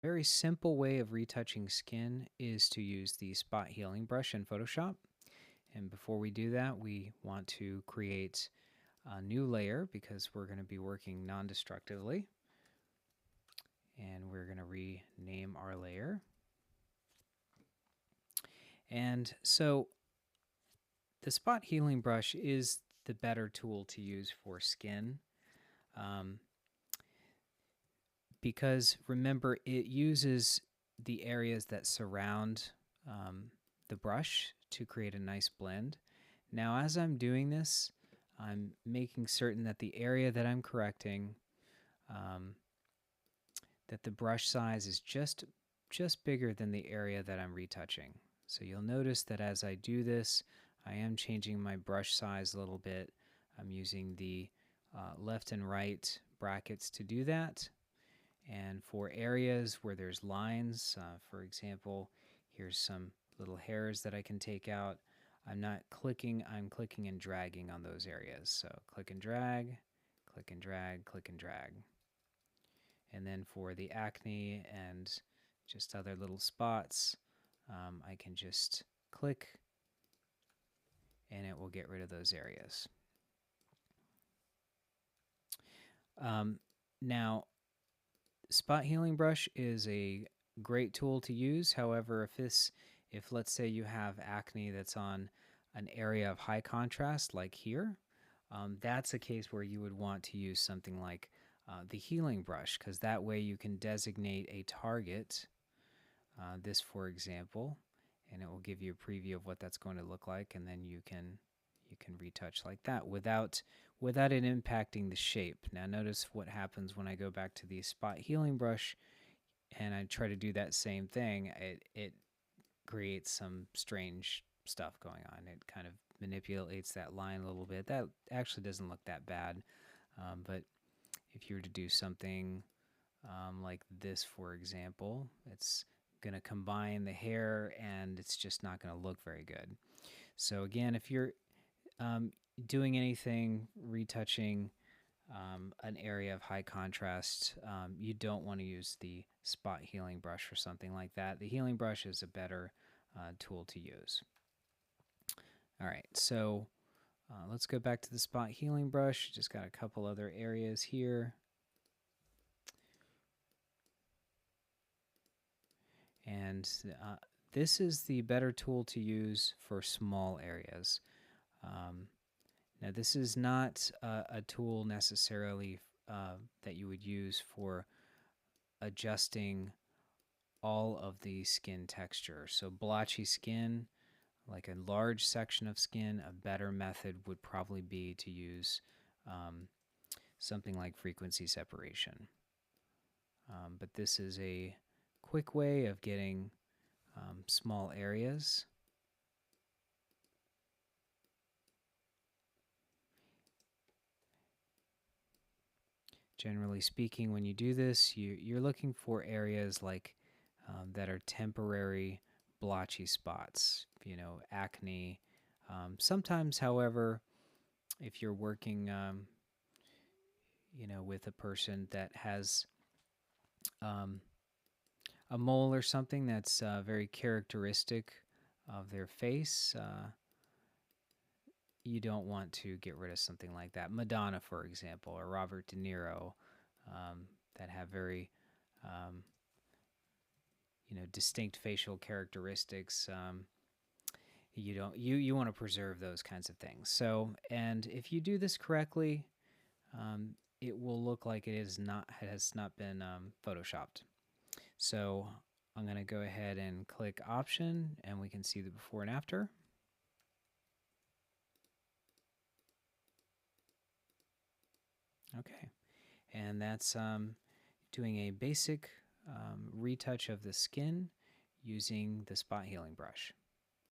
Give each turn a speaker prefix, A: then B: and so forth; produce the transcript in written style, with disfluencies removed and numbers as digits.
A: Very simple way of retouching skin is to use the spot healing brush in Photoshop. And before we do that, we want to create a new layer because we're going to be working non-destructively. And we're going to rename our layer. And so the spot healing brush is the better tool to use for skin. Because remember, it uses the areas that surround the brush to create a nice blend. Now, as I'm doing this, I'm making certain that the area that I'm correcting, that the brush size is just bigger than the area that I'm retouching. So you'll notice that as I do this, I am changing my brush size a little bit. I'm using the left and right brackets to do that. And for areas where there's lines, for example, here's some little hairs that I can take out. I'm not clicking, I'm clicking and dragging on those areas. So click and drag, click and drag, click and drag. And then for the acne and just other little spots, I can just click and it will get rid of those areas. Now, spot healing brush is a great tool to use. However, if let's say you have acne that's on an area of high contrast like here, that's a case where you would want to use something like the healing brush, because that way you can designate a target, this for example, and it will give you a preview of what that's going to look like, and then you can retouch like that without it impacting the shape. Now notice what happens when I go back to the spot healing brush and I try to do that same thing. It creates some strange stuff going on. It kind of manipulates that line a little bit. That actually doesn't look that bad, but if you were to do something like this, for example, it's going to combine the hair and it's just not going to look very good. So again, if you're doing anything, retouching an area of high contrast, you don't want to use the spot healing brush for something like that. The healing brush is a better tool to use. All right, so let's go back to the spot healing brush. Just got a couple other areas here. And this is the better tool to use for small areas. Now, this is not a tool necessarily that you would use for adjusting all of the skin texture. So blotchy skin, like a large section of skin, a better method would probably be to use something like frequency separation. But this is a quick way of getting small areas. Generally speaking, when you do this, you're looking for areas like that are temporary blotchy spots, acne. Sometimes, however, if you're working, with a person that has a mole or something that's very characteristic of their face, you don't want to get rid of something like that. Madonna, for example, or Robert De Niro, that have very distinct facial characteristics. You want to preserve those kinds of things. So, and if you do this correctly, it will look like it has not been photoshopped. So I'm going to go ahead and click option, and we can see the before and after. Okay, and that's doing a basic retouch of the skin using the spot healing brush.